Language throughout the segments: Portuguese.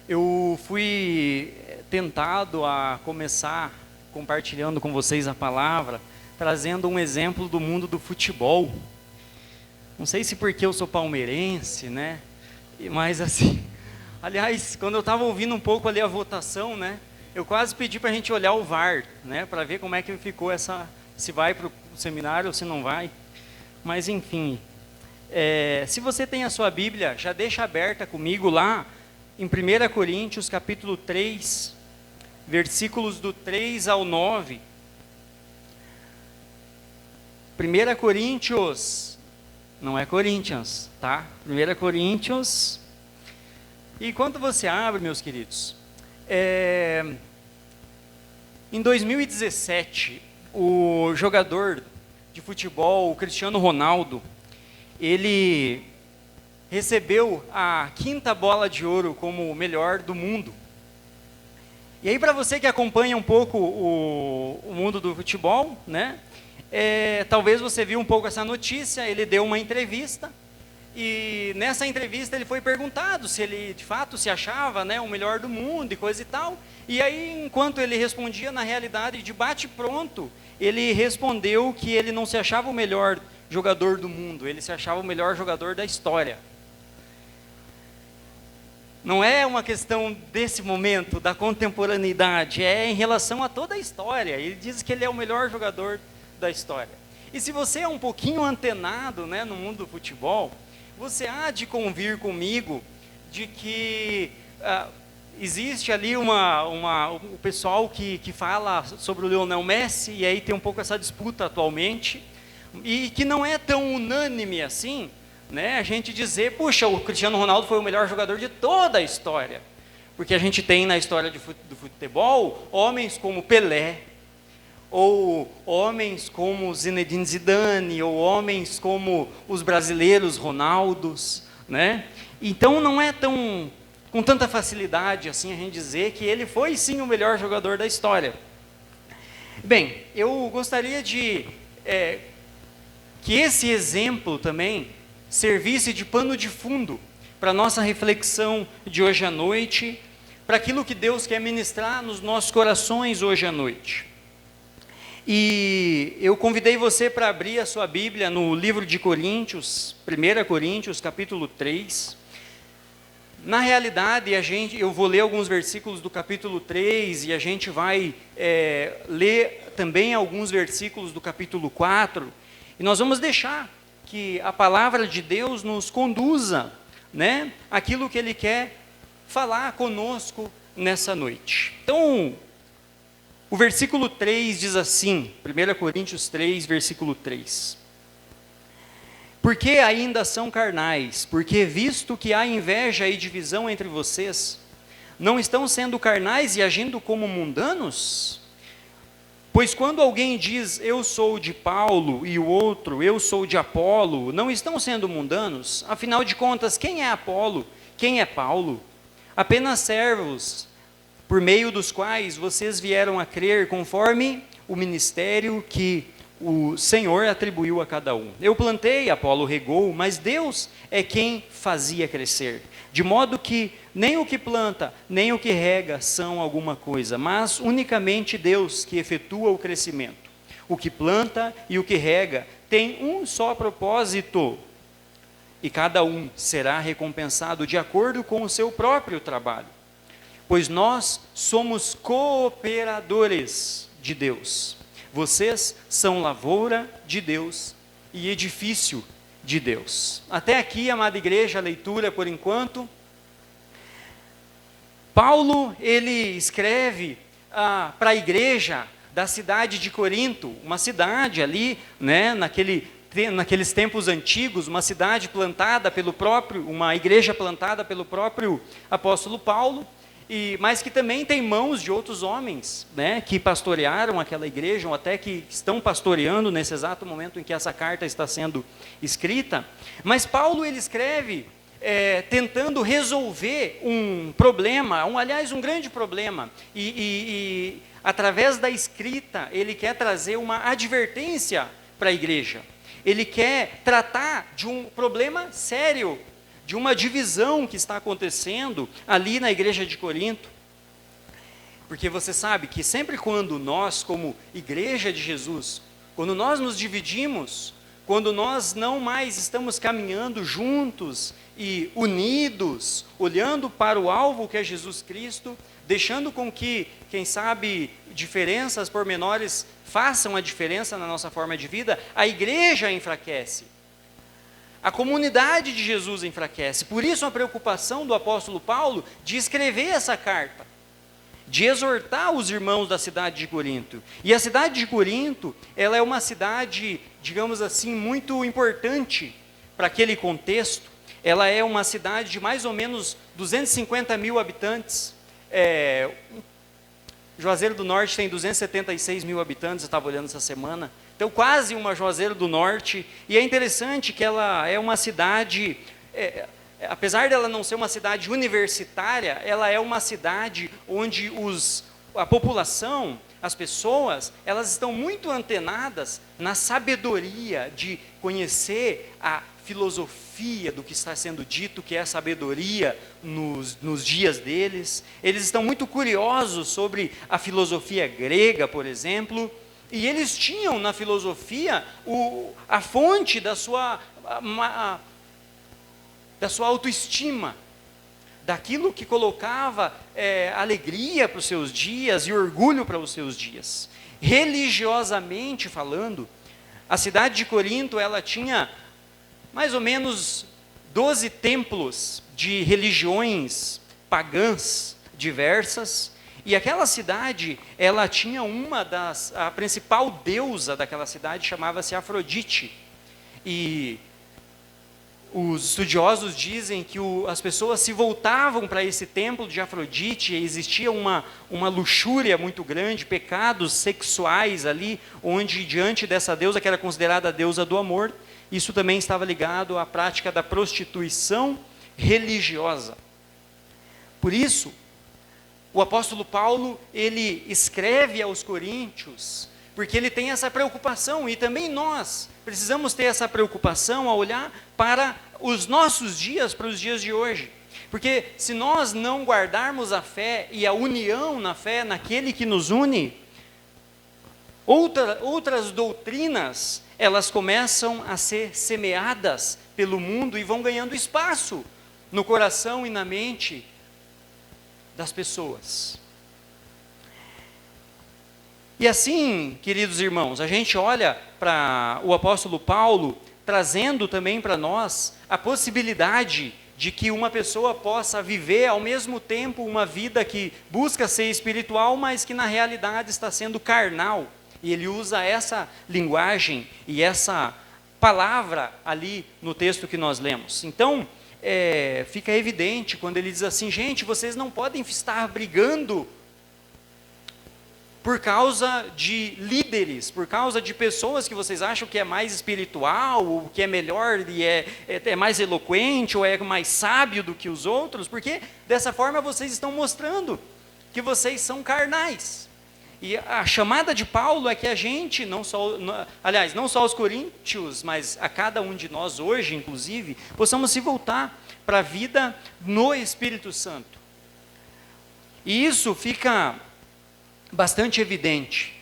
Eu fui tentado a começar compartilhando com vocês a palavra, trazendo um exemplo do mundo do futebol. Não sei se porque eu sou palmeirense, né? Mas assim, aliás, quando eu estava ouvindo um pouco ali a votação, né? Eu quase pedi para a gente olhar o VAR, né? Para ver como é que ficou se vai para o seminário ou se não vai. Mas enfim, se você tem a sua Bíblia, já deixa aberta comigo lá em 1 Coríntios capítulo 3, versículos do 3 ao 9. 1 Coríntios, não é Corinthians, tá? 1 Coríntios. E enquanto você abre, meus queridos, em 2017, o jogador de futebol, o Cristiano Ronaldo, ele recebeu a 5ª bola de ouro como o melhor do mundo. E aí, para você que acompanha um pouco o mundo do futebol, né? Talvez você viu um pouco essa notícia. Ele deu uma entrevista e nessa entrevista ele foi perguntado se ele de fato se achava, né, o melhor do mundo e coisa e tal. E aí, enquanto ele respondia, na realidade, de bate pronto, ele respondeu que ele não se achava o melhor jogador do mundo, ele se achava o melhor jogador da história. Não é uma questão desse momento, da contemporaneidade, é em relação a toda a história. Ele diz que ele é o melhor jogador da história. E se você é um pouquinho antenado, né, no mundo do futebol, você há de convir comigo de que existe ali o pessoal que fala sobre o Lionel Messi, e aí tem um pouco essa disputa atualmente, e que não é tão unânime assim, né, a gente dizer, puxa, o Cristiano Ronaldo foi o melhor jogador de toda a história. Porque a gente tem na história do futebol homens como Pelé, ou homens como Zinedine Zidane, ou homens como os brasileiros Ronaldos, né? Então não é com tanta facilidade assim a gente dizer que ele foi sim o melhor jogador da história. Bem, eu gostaria de que esse exemplo também servisse de pano de fundo para a nossa reflexão de hoje à noite, para aquilo que Deus quer ministrar nos nossos corações hoje à noite. E eu convidei você para abrir a sua Bíblia no livro de Coríntios, 1 Coríntios, capítulo 3. Na realidade, eu vou ler alguns versículos do capítulo 3 e a gente vai ler também alguns versículos do capítulo 4. E nós vamos deixar que a palavra de Deus nos conduza, né, aquilo que Ele quer falar conosco nessa noite. Então, o versículo 3 diz assim, 1 Coríntios 3, versículo 3. Porque ainda são carnais, porque visto que há inveja e divisão entre vocês, não estão sendo carnais e agindo como mundanos? Pois quando alguém diz, eu sou de Paulo, e o outro, eu sou de Apolo, não estão sendo mundanos? Afinal de contas, quem é Apolo? Quem é Paulo? Apenas servos, por meio dos quais vocês vieram a crer, conforme o ministério que o Senhor atribuiu a cada um. Eu plantei, Apolo regou, mas Deus é quem fazia crescer. De modo que nem o que planta, nem o que rega são alguma coisa, mas unicamente Deus que efetua o crescimento. O que planta e o que rega tem um só propósito, e cada um será recompensado de acordo com o seu próprio trabalho. Pois nós somos cooperadores de Deus. Vocês são lavoura de Deus e edifício de Deus. Até aqui, amada igreja, a leitura por enquanto. Paulo, ele escreve para a igreja da cidade de Corinto, uma cidade ali, né, naqueles tempos antigos, uma cidade plantada uma igreja plantada pelo próprio apóstolo Paulo, mas que também tem mãos de outros homens, né, que pastorearam aquela igreja, ou até que estão pastoreando nesse exato momento em que essa carta está sendo escrita. Mas Paulo, ele escreve tentando resolver um problema, aliás, um grande problema, e através da escrita, ele quer trazer uma advertência para a igreja. Ele quer tratar de um problema sério, de uma divisão que está acontecendo ali na igreja de Corinto. Porque você sabe que sempre quando nós, como igreja de Jesus, quando nós nos dividimos, quando nós não mais estamos caminhando juntos e unidos, olhando para o alvo que é Jesus Cristo, deixando com que, quem sabe, diferenças pormenores façam a diferença na nossa forma de vida, a igreja enfraquece. A comunidade de Jesus enfraquece. Por isso a preocupação do apóstolo Paulo de escrever essa carta, de exortar os irmãos da cidade de Corinto. E a cidade de Corinto, ela é uma cidade, digamos assim, muito importante para aquele contexto. Ela é uma cidade de mais ou menos 250 mil habitantes. Juazeiro do Norte tem 276 mil habitantes, eu estava olhando essa semana. Então, quase uma Juazeiro do Norte. E é interessante que ela é uma cidade... apesar dela não ser uma cidade universitária, ela é uma cidade onde a população, as pessoas, elas estão muito antenadas na sabedoria de conhecer a filosofia do que está sendo dito, que é a sabedoria nos dias deles. Eles estão muito curiosos sobre a filosofia grega, por exemplo, e eles tinham na filosofia a fonte da sua autoestima, daquilo que colocava alegria para os seus dias e orgulho para os seus dias. Religiosamente falando, a cidade de Corinto, ela tinha mais ou menos 12 templos de religiões pagãs diversas, e aquela cidade, ela tinha a principal deusa daquela cidade chamava-se Afrodite, e os estudiosos dizem que as pessoas se voltavam para esse templo de Afrodite, e existia uma luxúria muito grande, pecados sexuais ali, onde diante dessa deusa, que era considerada a deusa do amor, isso também estava ligado à prática da prostituição religiosa. Por isso, o apóstolo Paulo, ele escreve aos coríntios, porque ele tem essa preocupação, e também nós precisamos ter essa preocupação a olhar para os nossos dias, para os dias de hoje. Porque se nós não guardarmos a fé e a união na fé, naquele que nos une, outras doutrinas, elas começam a ser semeadas pelo mundo e vão ganhando espaço no coração e na mente das pessoas. E assim, queridos irmãos, a gente olha para o apóstolo Paulo, trazendo também para nós a possibilidade de que uma pessoa possa viver ao mesmo tempo uma vida que busca ser espiritual, mas que na realidade está sendo carnal. E ele usa essa linguagem e essa palavra ali no texto que nós lemos. Então, fica evidente quando ele diz assim: gente, vocês não podem estar brigando por causa de líderes, por causa de pessoas que vocês acham que é mais espiritual, ou que é melhor e é mais eloquente, ou é mais sábio do que os outros, porque dessa forma vocês estão mostrando que vocês são carnais. E a chamada de Paulo é que a gente, não só os coríntios, mas a cada um de nós hoje, inclusive, possamos se voltar para a vida no Espírito Santo. E isso fica bastante evidente.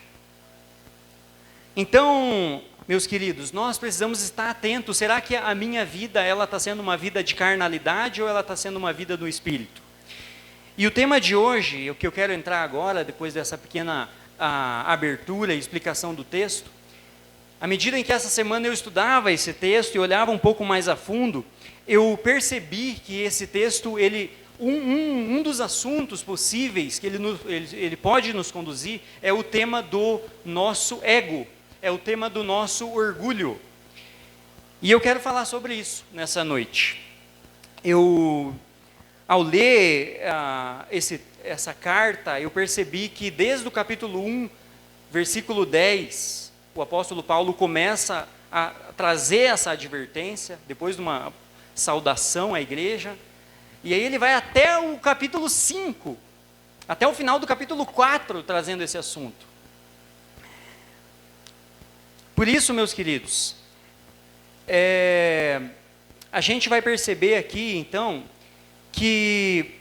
Então, meus queridos, nós precisamos estar atentos. Será que a minha vida, ela está sendo uma vida de carnalidade ou ela está sendo uma vida do Espírito? E o tema de hoje, o que eu quero entrar agora, depois dessa pequena abertura e explicação do texto, à medida em que essa semana eu estudava esse texto e olhava um pouco mais a fundo, eu percebi que esse texto, um dos assuntos possíveis que ele pode nos conduzir é o tema do nosso ego, é o tema do nosso orgulho. E eu quero falar sobre isso nessa noite. Ao ler essa carta, eu percebi que desde o capítulo 1, versículo 10, o apóstolo Paulo começa a trazer essa advertência, depois de uma saudação à igreja, e aí ele vai até o capítulo 5, até o final do capítulo 4, trazendo esse assunto. Por isso, meus queridos, a gente vai perceber aqui, então, que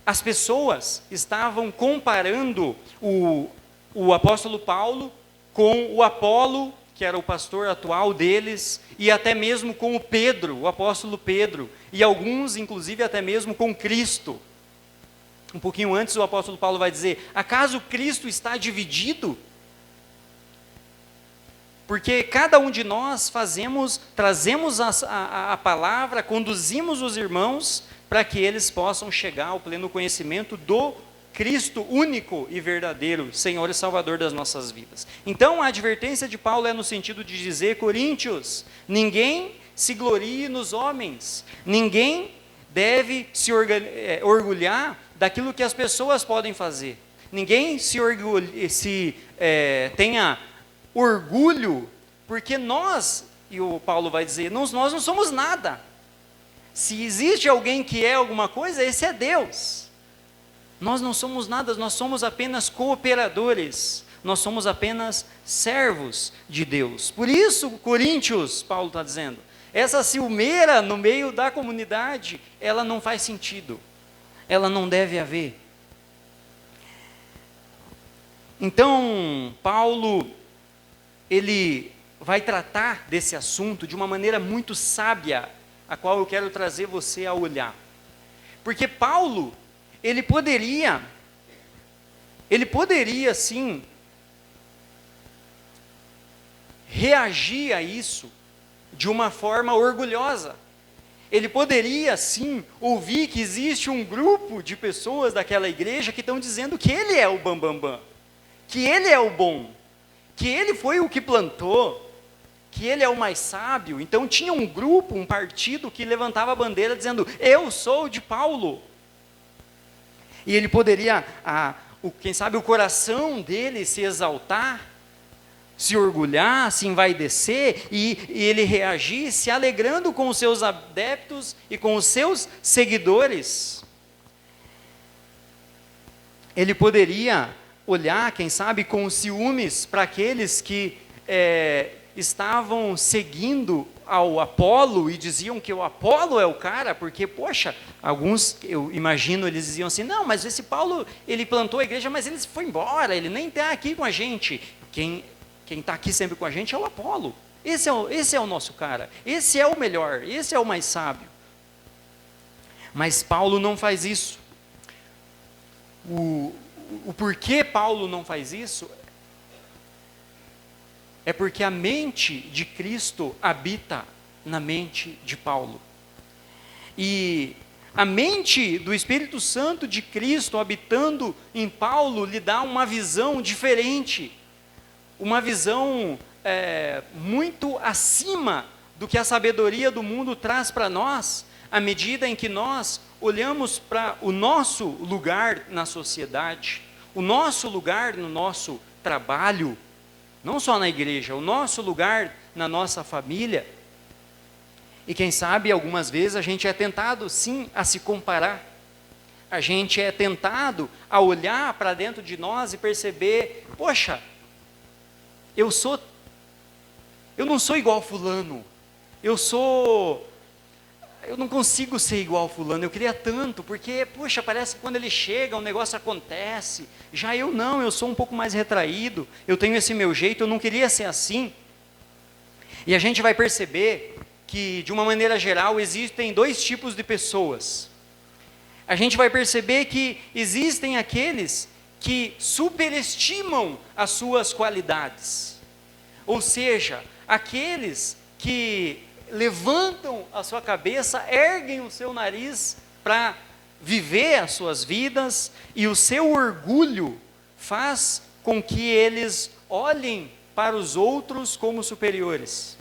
as pessoas estavam comparando o apóstolo Paulo com o Apolo, que era o pastor atual deles, e até mesmo com o Pedro, o apóstolo Pedro, e alguns, inclusive, até mesmo com Cristo. Um pouquinho antes, o apóstolo Paulo vai dizer: acaso Cristo está dividido? Porque cada um de nós trazemos a palavra, conduzimos os irmãos para que eles possam chegar ao pleno conhecimento do Cristo único e verdadeiro, Senhor e Salvador das nossas vidas. Então, a advertência de Paulo é no sentido de dizer: Coríntios, ninguém se glorie nos homens, ninguém deve se orgulhar daquilo que as pessoas podem fazer, ninguém tenha orgulho, porque nós, e o Paulo vai dizer, nós não somos nada. Se existe alguém que é alguma coisa, esse é Deus. Nós não somos nada, nós somos apenas cooperadores, nós somos apenas servos de Deus. Por isso, Coríntios, Paulo está dizendo, essa ciumeira no meio da comunidade, ela não faz sentido, ela não deve haver. Então, Paulo, ele vai tratar desse assunto de uma maneira muito sábia, a qual eu quero trazer você a olhar. Porque Paulo, ele poderia sim reagir a isso de uma forma orgulhosa. Ele poderia sim ouvir que existe um grupo de pessoas daquela igreja que estão dizendo que ele é o bambambam, que ele é o bom, que ele foi o que plantou, que ele é o mais sábio. Então tinha um grupo, um partido que levantava a bandeira dizendo: eu sou de Paulo. E ele poderia, quem sabe o coração dele se exaltar, se orgulhar, se envaidecer, e ele reagir se alegrando com os seus adeptos e com os seus seguidores. Ele poderia olhar, quem sabe, com ciúmes para aqueles que estavam seguindo ao Apolo e diziam que o Apolo é o cara, porque, poxa, alguns, eu imagino, eles diziam assim: não, mas esse Paulo, ele plantou a igreja, mas ele foi embora, ele nem está aqui com a gente. Quem está aqui sempre com a gente é o Apolo. Esse é o nosso cara, esse é o melhor, esse é o mais sábio. Mas Paulo não faz isso. O porquê Paulo não faz isso é porque a mente de Cristo habita na mente de Paulo. E a mente do Espírito Santo de Cristo habitando em Paulo lhe dá uma visão diferente, uma visão muito acima do que a sabedoria do mundo traz para nós, à medida em que nós olhamos para o nosso lugar na sociedade, o nosso lugar no nosso trabalho, não só na igreja, o nosso lugar na nossa família. E quem sabe, algumas vezes, a gente é tentado, sim, a se comparar. A gente é tentado a olhar para dentro de nós e perceber: poxa, eu não sou igual fulano, eu não consigo ser igual fulano, eu queria tanto, porque, poxa, parece que quando ele chega, um negócio acontece. Já eu não, eu sou um pouco mais retraído, eu tenho esse meu jeito, eu não queria ser assim. E a gente vai perceber que, de uma maneira geral, existem dois tipos de pessoas. A gente vai perceber que existem aqueles que superestimam as suas qualidades, ou seja, aqueles que levantam a sua cabeça, erguem o seu nariz para viver as suas vidas, e o seu orgulho faz com que eles olhem para os outros como superiores.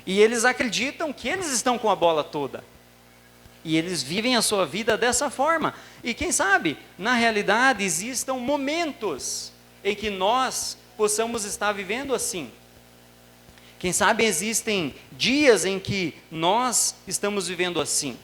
E eles acreditam que eles estão com a bola toda. E eles vivem a sua vida dessa forma. E quem sabe, na realidade, existam momentos em que nós possamos estar vivendo assim. Quem sabe existem dias em que nós estamos vivendo assim.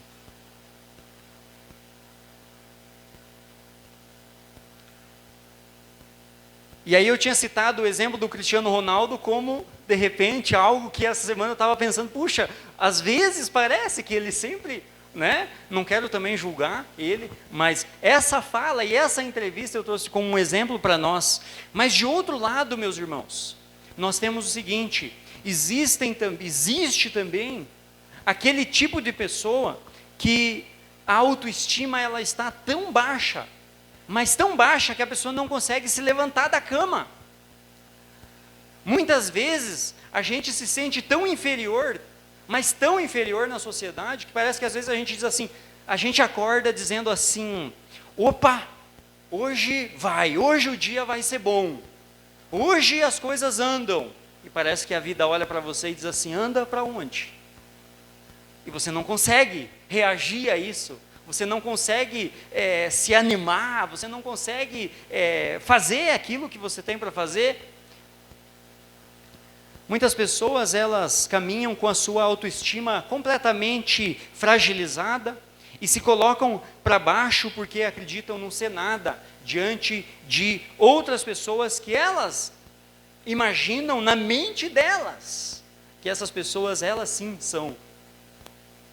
E aí eu tinha citado o exemplo do Cristiano Ronaldo como, de repente, algo que essa semana eu estava pensando, puxa, às vezes parece que ele sempre, né? Não quero também julgar ele, mas essa fala e essa entrevista eu trouxe como um exemplo para nós. Mas de outro lado, meus irmãos, nós temos o seguinte, existe também aquele tipo de pessoa que a autoestima ela está tão baixa, mas tão baixa que a pessoa não consegue se levantar da cama. Muitas vezes a gente se sente tão inferior, mas tão inferior na sociedade, que parece que às vezes a gente diz assim, a gente acorda dizendo assim, opa, hoje o dia vai ser bom, hoje as coisas andam, e parece que a vida olha para você e diz assim, anda para onde? E você não consegue reagir a isso, você não consegue se animar, você não consegue fazer aquilo que você tem para fazer. Muitas pessoas, elas caminham com a sua autoestima completamente fragilizada e se colocam para baixo porque acreditam não ser nada diante de outras pessoas que elas imaginam na mente delas, que essas pessoas, elas sim são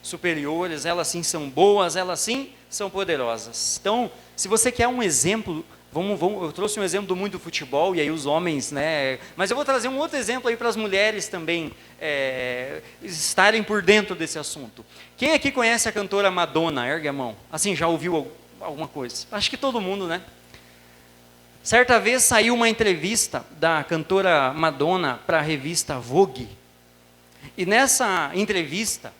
superiores, elas sim são boas, elas sim são poderosas. Então, se você quer um exemplo, eu trouxe um exemplo do mundo do futebol, e aí os homens, né? Mas eu vou trazer um outro exemplo aí para as mulheres também estarem por dentro desse assunto. Quem aqui conhece a cantora Madonna? Ergue a mão. Assim, já ouviu alguma coisa? Acho que todo mundo, né? Certa vez saiu uma entrevista da cantora Madonna para a revista Vogue, e nessa entrevista,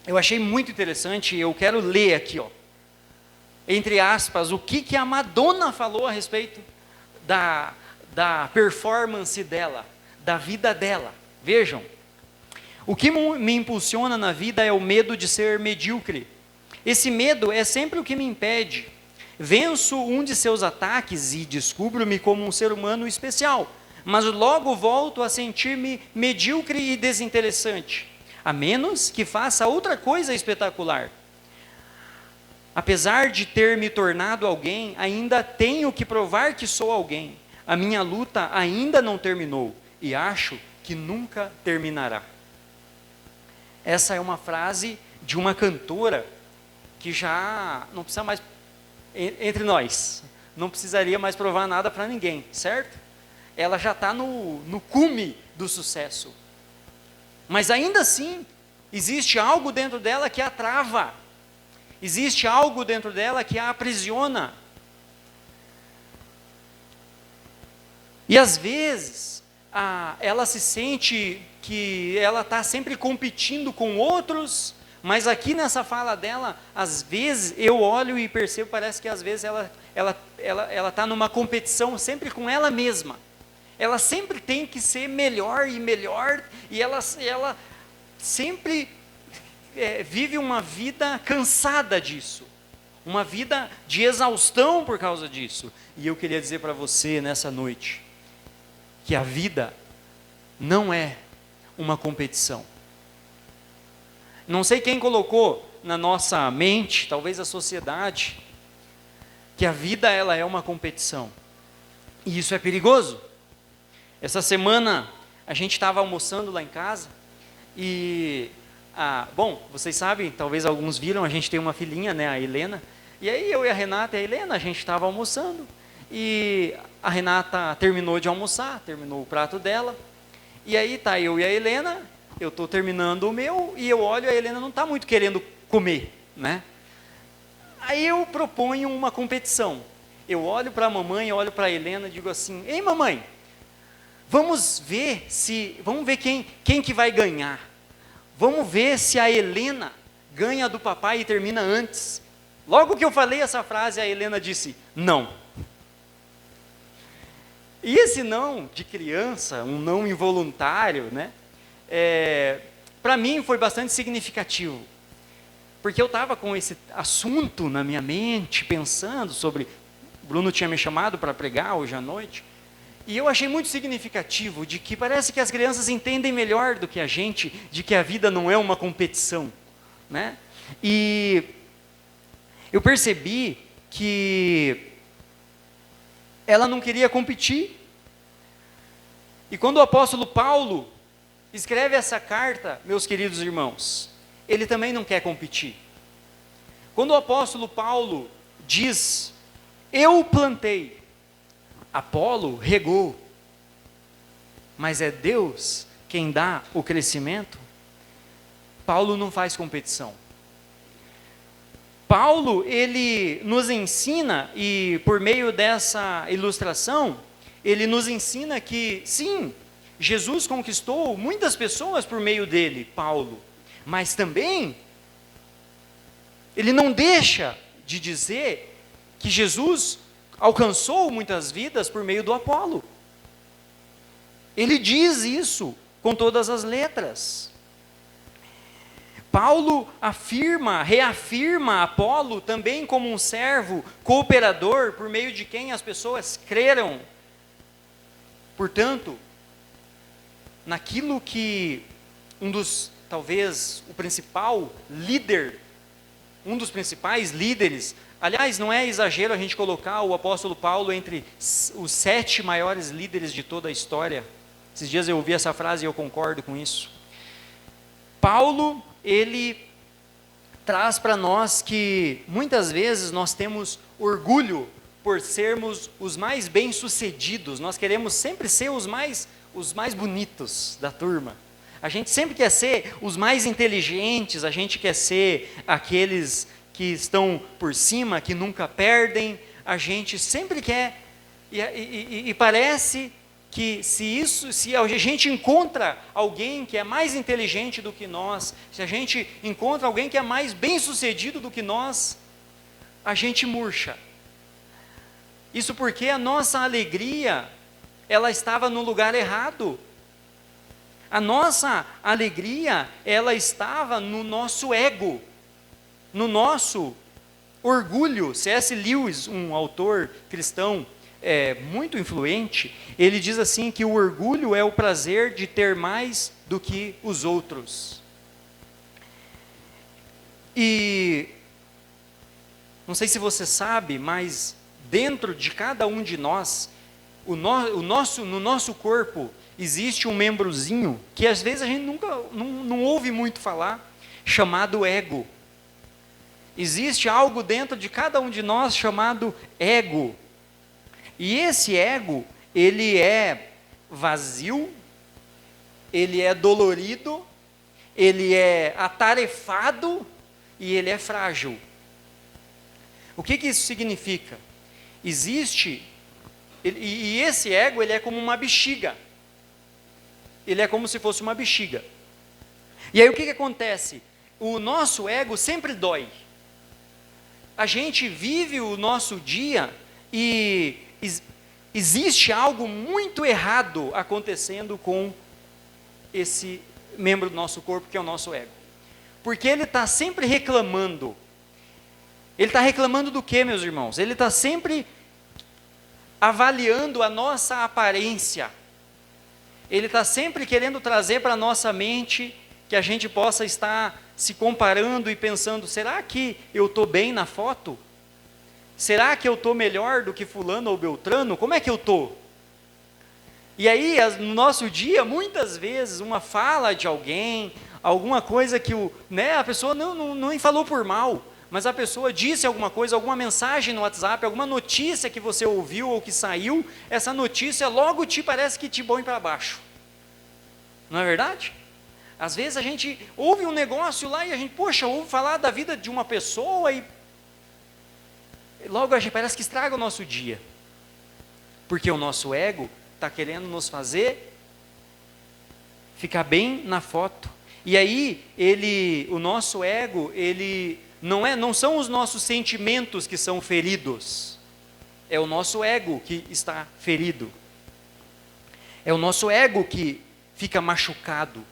eu achei muito interessante, eu quero ler aqui, entre aspas, o que a Madonna falou a respeito da performance dela, da vida dela. Vejam, o que me impulsiona na vida é o medo de ser medíocre. Esse medo é sempre o que me impede. Venço um de seus ataques e descubro-me como um ser humano especial, mas logo volto a sentir-me medíocre e desinteressante, a menos que faça outra coisa espetacular. Apesar de ter me tornado alguém, ainda tenho que provar que sou alguém. A minha luta ainda não terminou e acho que nunca terminará. Essa é uma frase de uma cantora que já não precisa mais, entre nós, não precisaria mais provar nada para ninguém, certo? Ela já está no cume do sucesso. Mas ainda assim, existe algo dentro dela que a trava. Existe algo dentro dela que a aprisiona. E às vezes, ela se sente que ela está sempre competindo com outros, mas aqui nessa fala dela, às vezes eu olho e percebo, parece que às vezes ela está numa competição sempre com ela mesma. Ela sempre tem que ser melhor e melhor, e ela sempre vive uma vida cansada disso, uma vida de exaustão por causa disso. E eu queria dizer para você nessa noite, que a vida não é uma competição. Não sei quem colocou na nossa mente, talvez a sociedade, que a vida ela é uma competição. E isso é perigoso. Essa semana a gente estava almoçando lá em casa e, bom, vocês sabem, talvez alguns viram, a gente tem uma filhinha, né, a Helena, e aí eu e a Renata e a Helena, a gente estava almoçando, e a Renata terminou de almoçar, terminou o prato dela, e aí tá eu e a Helena, eu estou terminando o meu, e eu olho, a Helena não está muito querendo comer, né? Aí eu proponho uma competição, eu olho para a mamãe, olho para a Helena e digo assim, ei mamãe, vamos ver quem que vai ganhar. Vamos ver se a Helena ganha do papai e termina antes. Logo que eu falei essa frase, a Helena disse, não. E esse não de criança, um não involuntário, né? Para mim foi bastante significativo. Porque eu estava com esse assunto na minha mente, pensando sobre... O Bruno tinha me chamado para pregar hoje à noite. E eu achei muito significativo de que parece que as crianças entendem melhor do que a gente, de que a vida não é uma competição, né? E eu percebi que ela não queria competir. E quando o apóstolo Paulo escreve essa carta, meus queridos irmãos, ele também não quer competir. Quando o apóstolo Paulo diz, eu plantei, Apolo regou, mas é Deus quem dá o crescimento, Paulo não faz competição. Paulo, ele nos ensina, e por meio dessa ilustração, ele nos ensina que, sim, Jesus conquistou muitas pessoas por meio dele, Paulo, mas também, ele não deixa de dizer que Jesus alcançou muitas vidas por meio do Apolo. Ele diz isso com todas as letras. Paulo reafirma Apolo também como um servo cooperador, por meio de quem as pessoas creram. Portanto, naquilo que talvez o principal líder, um dos principais líderes, aliás, não é exagero a gente colocar o apóstolo Paulo entre os 7 maiores líderes de toda a história. Esses dias eu ouvi essa frase e eu concordo com isso. Paulo, ele traz para nós que muitas vezes nós temos orgulho por sermos os mais bem-sucedidos, nós queremos sempre ser os mais bonitos da turma. A gente sempre quer ser os mais inteligentes, a gente quer ser aqueles que estão por cima, que nunca perdem, a gente sempre quer, e parece que se a gente encontra alguém que é mais inteligente do que nós, se a gente encontra alguém que é mais bem-sucedido do que nós, a gente murcha. Isso porque a nossa alegria, ela estava no lugar errado. A nossa alegria, ela estava no nosso ego, no nosso orgulho. C.S. Lewis, um autor cristão muito influente, ele diz assim que o orgulho é o prazer de ter mais do que os outros. E não sei se você sabe, mas dentro de cada um de nós, no nosso corpo, existe um membrozinho que às vezes a gente não ouve muito falar, chamado ego. Existe algo dentro de cada um de nós chamado ego. E esse ego, ele é vazio, ele é dolorido, ele é atarefado e ele é frágil. O que isso significa? Existe, e esse ego, ele é como uma bexiga. Ele é como se fosse uma bexiga. E aí o que acontece? O nosso ego sempre dói. A gente vive o nosso dia e existe algo muito errado acontecendo com esse membro do nosso corpo, que é o nosso ego. Porque ele está sempre reclamando. Ele está reclamando do quê, meus irmãos? Ele está sempre avaliando a nossa aparência. Ele está sempre querendo trazer para a nossa mente que a gente possa estar se comparando e pensando, será que eu estou bem na foto? Será que eu estou melhor do que fulano ou beltrano? Como é que eu estou? E aí, no nosso dia, muitas vezes, uma fala de alguém, alguma coisa que a pessoa não falou por mal, mas a pessoa disse alguma coisa, alguma mensagem no WhatsApp, alguma notícia que você ouviu ou que saiu, essa notícia logo parece que te põe para baixo. Não é verdade? Às vezes a gente ouve um negócio lá e a gente, ouve falar da vida de uma pessoa e logo a gente parece que estraga o nosso dia. Porque o nosso ego está querendo nos fazer ficar bem na foto. E aí, o nosso ego, ele não são os nossos sentimentos que são feridos. É o nosso ego que está ferido. É o nosso ego que fica machucado.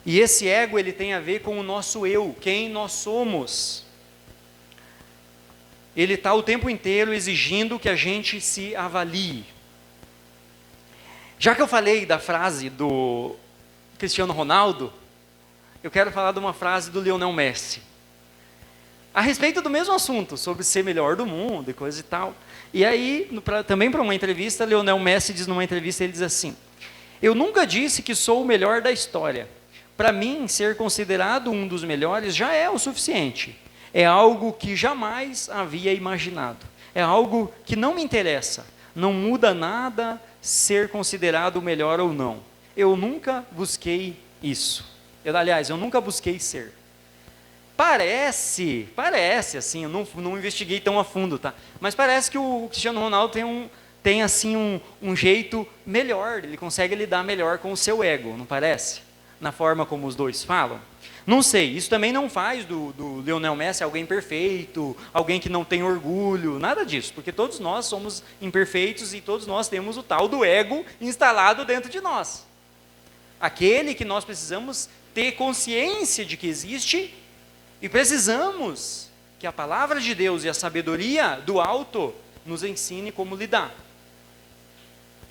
E esse ego, ele tem a ver com o nosso eu, quem nós somos. Ele está o tempo inteiro exigindo que a gente se avalie. Já que eu falei da frase do Cristiano Ronaldo, eu quero falar de uma frase do Lionel Messi. a respeito do mesmo assunto, sobre ser melhor do mundo e coisa e tal. E aí, também para uma entrevista, Lionel Messi diz numa entrevista, ele diz assim: eu nunca disse que sou o melhor da história. Para mim, ser considerado um dos melhores já é o suficiente. É algo que jamais havia imaginado. É algo que não me interessa. Não muda nada ser considerado o melhor ou não. Eu nunca busquei isso. Aliás, eu nunca busquei ser. Parece assim, eu não investiguei tão a fundo, tá? Mas parece que o Cristiano Ronaldo tem assim um jeito melhor, ele consegue lidar melhor com o seu ego, não parece? Na forma como os dois falam. Não sei, isso também não faz do Lionel Messi alguém perfeito, alguém que não tem orgulho, nada disso, porque todos nós somos imperfeitos e todos nós temos o tal do ego instalado dentro de nós. Aquele que nós precisamos ter consciência de que existe e precisamos que a palavra de Deus e a sabedoria do alto nos ensine como lidar.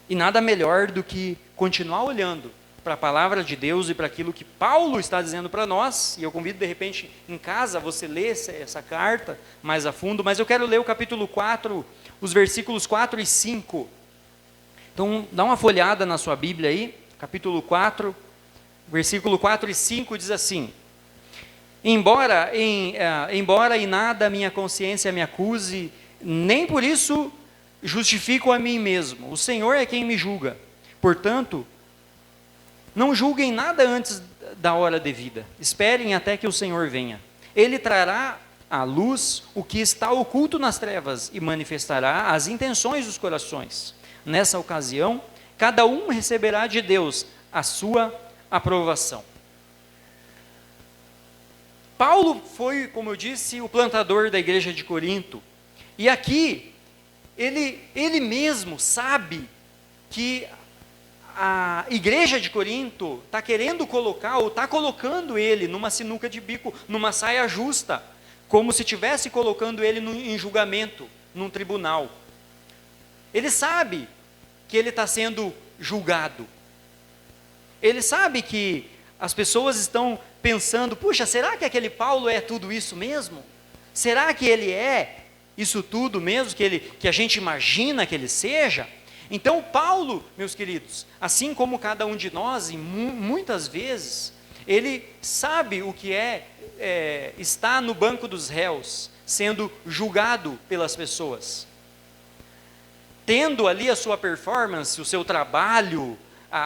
E nada melhor do que continuar olhando para a palavra de Deus e para aquilo que Paulo está dizendo para nós, e eu convido de repente em casa você ler essa carta mais a fundo, mas eu quero ler o capítulo 4, os versículos 4 e 5. Então dá uma folhada na sua Bíblia aí, capítulo 4, versículo 4 e 5 diz assim: embora em nada minha consciência me acuse, nem por isso justifico a mim mesmo, o Senhor é quem me julga. Portanto, não julguem nada antes da hora devida, esperem até que o Senhor venha. Ele trará à luz o que está oculto nas trevas e manifestará as intenções dos corações. Nessa ocasião, cada um receberá de Deus a sua aprovação. Paulo foi, como eu disse, o plantador da igreja de Corinto, e aqui ele mesmo sabe que a igreja de Corinto está querendo colocar, ou está colocando ele numa sinuca de bico, numa saia justa, como se estivesse colocando ele em julgamento, num tribunal. Ele sabe que ele está sendo julgado. Ele sabe que as pessoas estão pensando: puxa, será que aquele Paulo é tudo isso mesmo? Será que ele é isso tudo mesmo que a gente imagina que ele seja? Então Paulo, meus queridos, assim como cada um de nós, e muitas vezes, ele sabe o que é estar no banco dos réus, sendo julgado pelas pessoas, tendo ali a sua performance, o seu trabalho,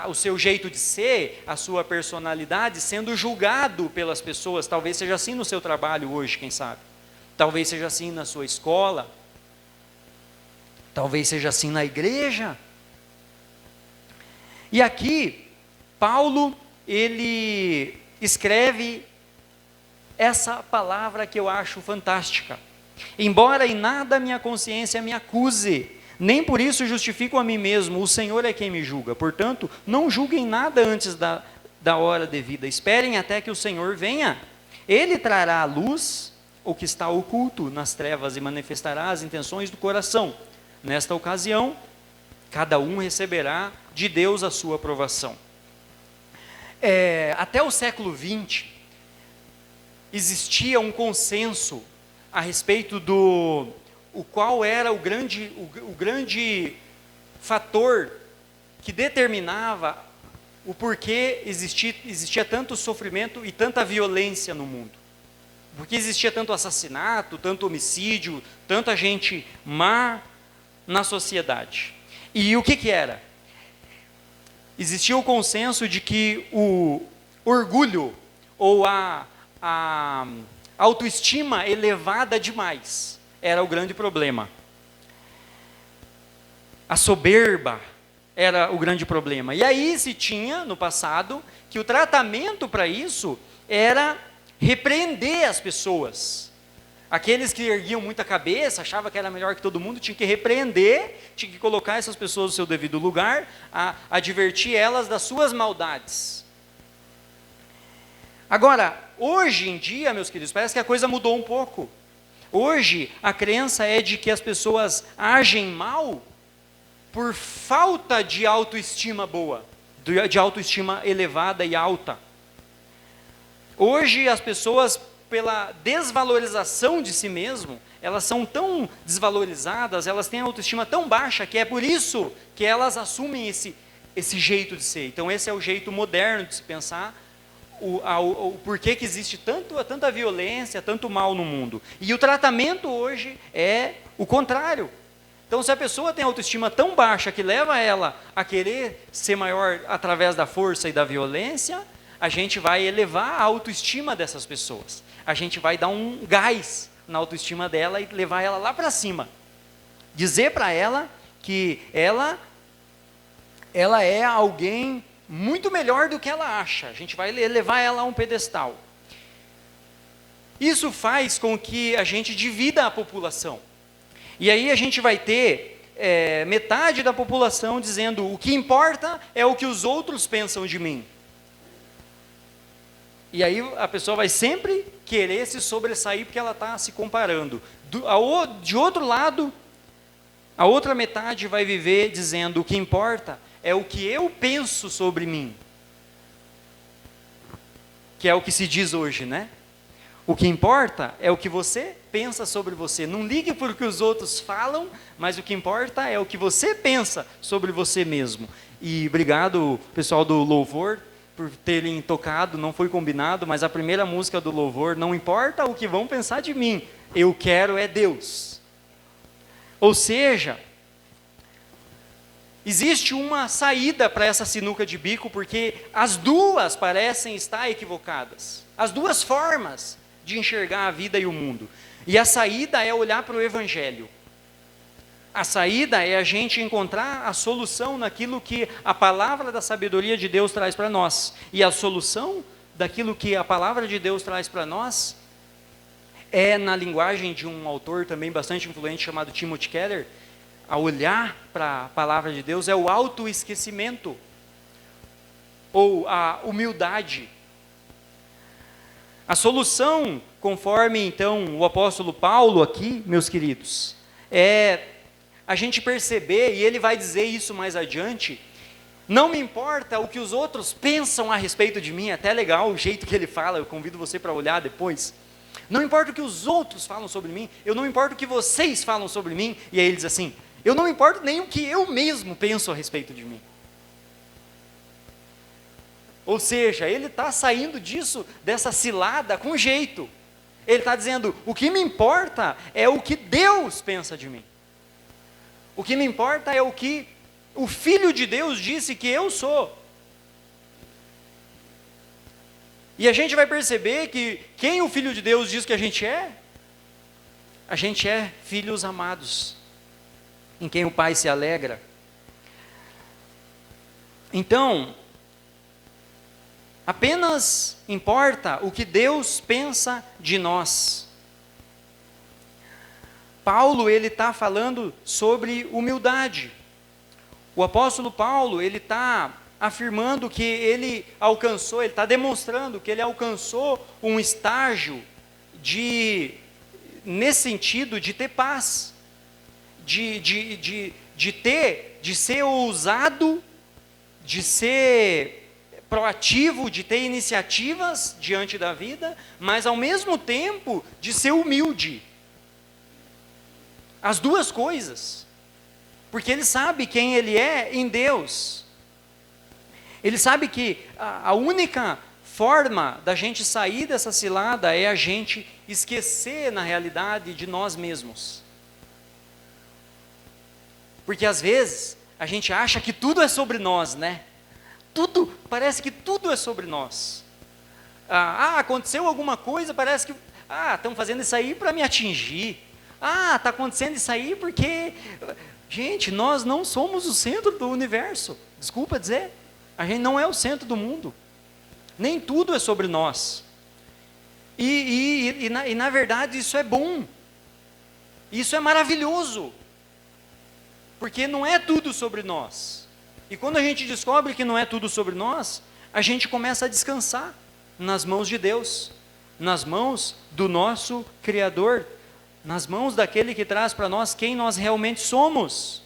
o seu jeito de ser, a sua personalidade, sendo julgado pelas pessoas. Talvez seja assim no seu trabalho hoje, quem sabe? Talvez seja assim na sua escola. Talvez seja assim na igreja. E aqui, Paulo, ele escreve essa palavra que eu acho fantástica. Embora em nada minha consciência me acuse, nem por isso justifico a mim mesmo, o Senhor é quem me julga. Portanto, não julguem nada antes da hora devida, esperem até que o Senhor venha. Ele trará à luz o que está oculto nas trevas e manifestará as intenções do coração. Nesta ocasião, cada um receberá de Deus a sua aprovação. Até o século XX, existia um consenso a respeito qual era o grande fator que determinava o porquê existia tanto sofrimento e tanta violência no mundo. Porque existia tanto assassinato, tanto homicídio, tanta gente má na sociedade. E o que era? Existia o consenso de que o orgulho ou a autoestima elevada demais era o grande problema. A soberba era o grande problema. E aí se tinha, no passado, que o tratamento para isso era repreender as pessoas. Aqueles que erguiam muita cabeça, achavam que era melhor que todo mundo, tinha que repreender, tinha que colocar essas pessoas no seu devido lugar, advertir elas das suas maldades. Agora, hoje em dia, meus queridos, parece que a coisa mudou um pouco. Hoje, a crença é de que as pessoas agem mal por falta de autoestima boa, de autoestima elevada e alta. Hoje, as pessoas pela desvalorização de si mesmo, elas são tão desvalorizadas, elas têm a autoestima tão baixa, que é por isso que elas assumem esse jeito de ser. Então esse é o jeito moderno de se pensar, o porquê que existe tanta violência, tanto mal no mundo. E o tratamento hoje é o contrário. Então, se a pessoa tem autoestima tão baixa que leva ela a querer ser maior através da força e da violência, a gente vai elevar a autoestima dessas pessoas. A gente vai dar um gás na autoestima dela e levar ela lá para cima. Dizer para ela que ela é alguém muito melhor do que ela acha. A gente vai levar ela a um pedestal. Isso faz com que a gente divida a população. E aí a gente vai ter metade da população dizendo: o que importa é o que os outros pensam de mim. E aí a pessoa vai sempre querer se sobressair porque ela está se comparando. De outro lado, a outra metade vai viver dizendo: o que importa é o que eu penso sobre mim. Que é o que se diz hoje, né? O que importa é o que você pensa sobre você. Não ligue por o que os outros falam, mas o que importa é o que você pensa sobre você mesmo. E obrigado, pessoal do louvor, por terem tocado. Não foi combinado, mas a primeira música do louvor: não importa o que vão pensar de mim, eu quero é Deus. Ou seja, existe uma saída para essa sinuca de bico, porque as duas parecem estar equivocadas. As duas formas de enxergar a vida e o mundo. E a saída é olhar para o Evangelho. A saída é a gente encontrar a solução naquilo que a palavra da sabedoria de Deus traz para nós. E a solução daquilo que a palavra de Deus traz para nós é, na linguagem de um autor também bastante influente chamado Timothy Keller, a olhar para a palavra de Deus é o autoesquecimento, ou a humildade. A solução, conforme então o apóstolo Paulo aqui, meus queridos, é a gente perceber, e ele vai dizer isso mais adiante: não me importa o que os outros pensam a respeito de mim. Até legal o jeito que ele fala, eu convido você para olhar depois. Não importa o que os outros falam sobre mim, eu não importo o que vocês falam sobre mim. E aí ele diz assim: eu não importo nem o que eu mesmo penso a respeito de mim. Ou seja, ele está saindo dessa cilada com jeito. Ele está dizendo: o que me importa é o que Deus pensa de mim. O que me importa é o que o Filho de Deus disse que eu sou. E a gente vai perceber que quem o Filho de Deus diz que a gente é filhos amados, em quem o Pai se alegra. Então, apenas importa o que Deus pensa de nós. Paulo, ele está falando sobre humildade. O apóstolo Paulo, ele está afirmando que ele está demonstrando que ele alcançou um estágio nesse sentido, de ter paz, de ser ousado, de ser proativo, de ter iniciativas diante da vida, mas ao mesmo tempo de ser humilde. As duas coisas. Porque ele sabe quem ele é em Deus. Ele sabe que a única forma da gente sair dessa cilada é a gente esquecer, na realidade, de nós mesmos. Porque às vezes a gente acha que tudo é sobre nós, né? Parece que tudo é sobre nós. Aconteceu alguma coisa, parece que estão fazendo isso aí para me atingir. Está acontecendo isso aí porque... Gente, nós não somos o centro do universo. Desculpa dizer, a gente não é o centro do mundo. Nem tudo é sobre nós. E na verdade isso é bom. Isso é maravilhoso. Porque não é tudo sobre nós. E quando a gente descobre que não é tudo sobre nós, a gente começa a descansar nas mãos de Deus, nas mãos do nosso Criador, nas mãos daquele que traz para nós quem nós realmente somos.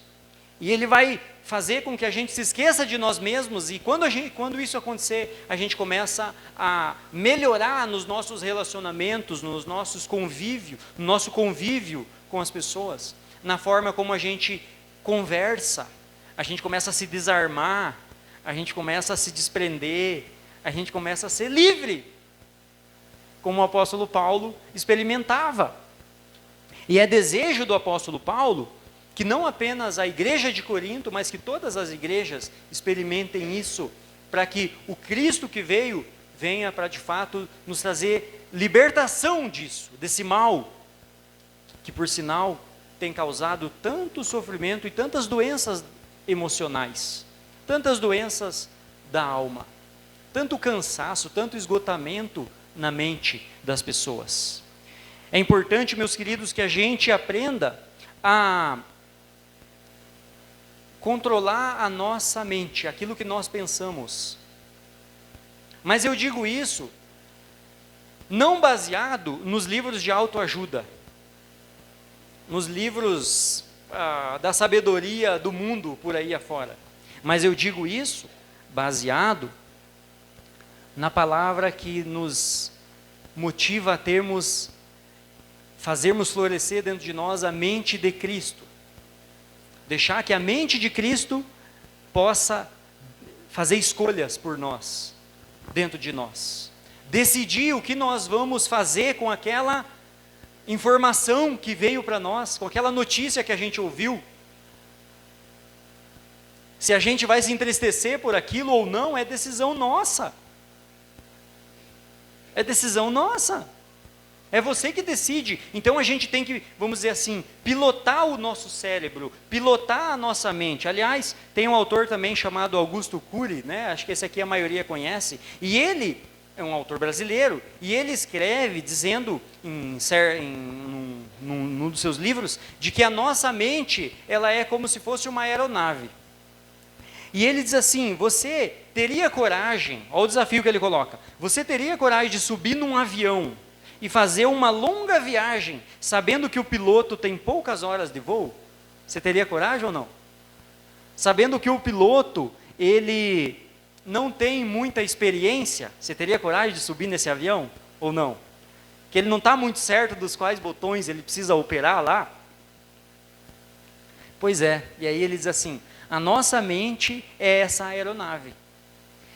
E ele vai fazer com que a gente se esqueça de nós mesmos, e quando isso acontecer, a gente começa a melhorar nos nossos relacionamentos, no nosso convívio com as pessoas, na forma como a gente conversa, a gente começa a se desarmar, a gente começa a se desprender, a gente começa a ser livre, como o apóstolo Paulo experimentava. E é desejo do apóstolo Paulo que não apenas a igreja de Corinto, mas que todas as igrejas experimentem isso, para que o Cristo que veio, venha para de fato nos trazer libertação disso, desse mal, que por sinal tem causado tanto sofrimento e tantas doenças emocionais, tantas doenças da alma, tanto cansaço, tanto esgotamento na mente das pessoas. É importante, meus queridos, que a gente aprenda a controlar a nossa mente, aquilo que nós pensamos. Mas eu digo isso não baseado nos livros de autoajuda, nos livros da sabedoria do mundo por aí afora. Mas eu digo isso baseado na palavra que nos motiva a fazermos florescer dentro de nós a mente de Cristo. Deixar que a mente de Cristo possa fazer escolhas por nós, dentro de nós. Decidir o que nós vamos fazer com aquela informação que veio para nós, com aquela notícia que a gente ouviu. Se a gente vai se entristecer por aquilo ou não, é decisão nossa. É decisão nossa. É você que decide. Então a gente tem que, vamos dizer assim, pilotar o nosso cérebro, pilotar a nossa mente. Aliás, tem um autor também chamado Augusto Cury, né? Acho que esse aqui a maioria conhece. E ele é um autor brasileiro, e ele escreve dizendo, num dos seus livros, de que a nossa mente, ela é como se fosse uma aeronave. E ele diz assim, você teria coragem, olha o desafio que ele coloca, você teria coragem de subir num avião e fazer uma longa viagem, sabendo que o piloto tem poucas horas de voo? Você teria coragem ou não? Sabendo que o piloto, ele não tem muita experiência, você teria coragem de subir nesse avião ou não? Que ele não está muito certo dos quais botões ele precisa operar lá? Pois é, e aí ele diz assim, a nossa mente é essa aeronave.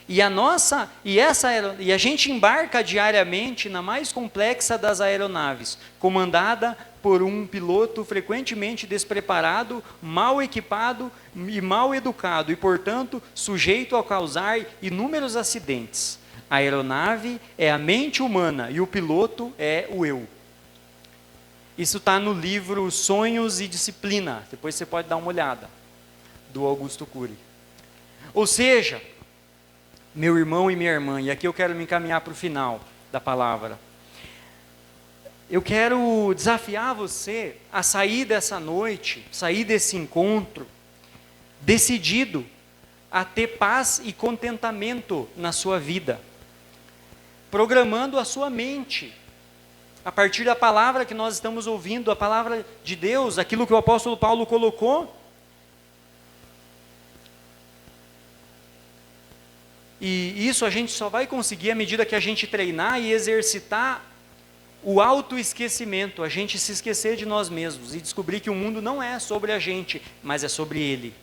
E a gente embarca diariamente na mais complexa das aeronaves, comandada por um piloto frequentemente despreparado, mal equipado e mal educado, e portanto sujeito a causar inúmeros acidentes. A aeronave é a mente humana e o piloto é o eu. Isso está no livro Sonhos e Disciplina, depois você pode dar uma olhada, do Augusto Cury. Ou seja, meu irmão e minha irmã, e aqui eu quero me encaminhar para o final da palavra. Eu quero desafiar você a sair dessa noite, sair desse encontro, decidido a ter paz e contentamento na sua vida, programando a sua mente, a partir da palavra que nós estamos ouvindo, a palavra de Deus, aquilo que o apóstolo Paulo colocou. E isso a gente só vai conseguir à medida que a gente treinar e exercitar o autoesquecimento, a gente se esquecer de nós mesmos e descobrir que o mundo não é sobre a gente, mas é sobre Ele.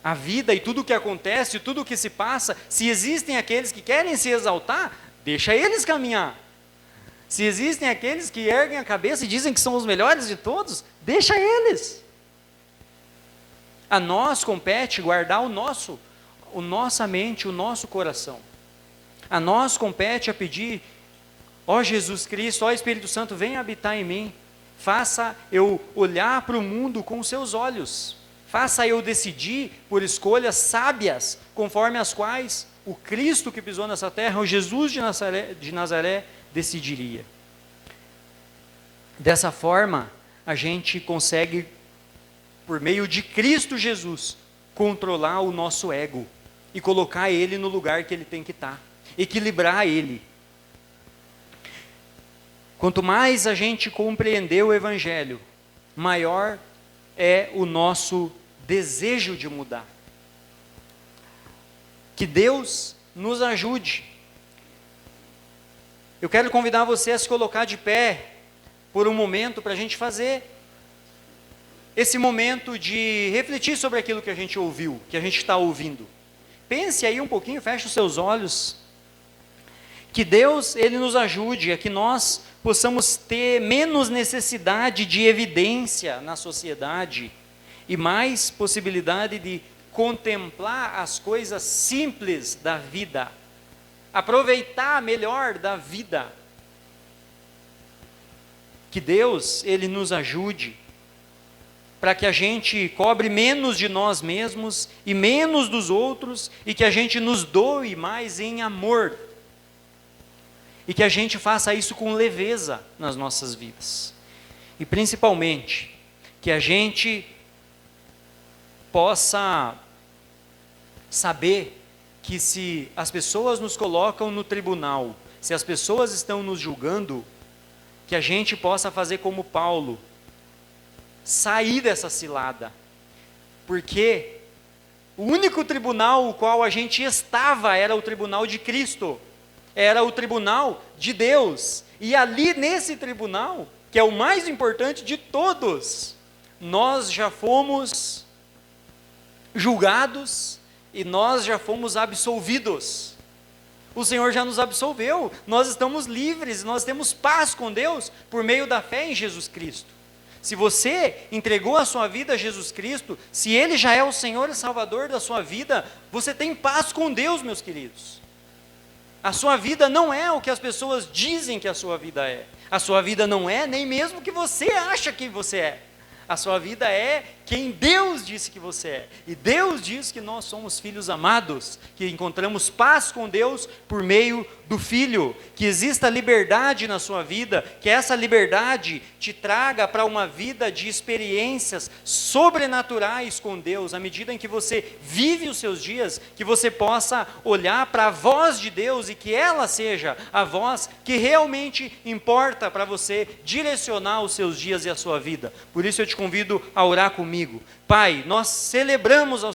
A vida e tudo o que acontece, tudo o que se passa, se existem aqueles que querem se exaltar, deixa eles caminhar. Se existem aqueles que erguem a cabeça e dizem que são os melhores de todos, deixa eles. A nós compete guardar nossa mente, o nosso coração. A nós compete a pedir, ó Jesus Cristo, ó Espírito Santo, venha habitar em mim. Faça eu olhar para o mundo com os seus olhos. Faça eu decidir por escolhas sábias, conforme as quais o Cristo que pisou nessa terra, o Jesus de Nazaré, decidiria. Dessa forma, a gente consegue, por meio de Cristo Jesus, controlar o nosso ego e colocar ele no lugar que ele tem que estar, equilibrar ele. Quanto mais a gente compreender o Evangelho, maior é o nosso desejo de mudar. Que Deus nos ajude. Eu quero convidar você a se colocar de pé por um momento para a gente fazer esse momento de refletir sobre aquilo que a gente ouviu, que a gente está ouvindo. Pense aí um pouquinho, feche os seus olhos. Que Deus, Ele nos ajude a que nós possamos ter menos necessidade de evidência na sociedade e mais possibilidade de contemplar as coisas simples da vida, aproveitar melhor da vida. Que Deus, Ele nos ajude para que a gente cobre menos de nós mesmos e menos dos outros e que a gente nos doe mais em amor. E que a gente faça isso com leveza nas nossas vidas. E principalmente, que a gente possa saber que se as pessoas nos colocam no tribunal, se as pessoas estão nos julgando, que a gente possa fazer como Paulo, sair dessa cilada. Porque o único tribunal o qual a gente estava era o tribunal de Cristo. Era o tribunal de Deus, e ali nesse tribunal, que é o mais importante de todos, nós já fomos julgados e nós já fomos absolvidos. O Senhor já nos absolveu, nós estamos livres, nós temos paz com Deus por meio da fé em Jesus Cristo. Se você entregou a sua vida a Jesus Cristo, se Ele já é o Senhor e Salvador da sua vida, você tem paz com Deus, meus queridos. A sua vida não é o que as pessoas dizem que a sua vida é. A sua vida não é nem mesmo o que você acha que você é. A sua vida é quem Deus disse que você é. E Deus diz que nós somos filhos amados, que encontramos paz com Deus por meio do Filho. Que exista liberdade na sua vida, que essa liberdade te traga para uma vida de experiências sobrenaturais com Deus, à medida em que você vive os seus dias, que você possa olhar para a voz de Deus e que ela seja a voz que realmente importa para você direcionar os seus dias e a sua vida. Por isso eu te convido a orar comigo. Pai, nós celebramos ao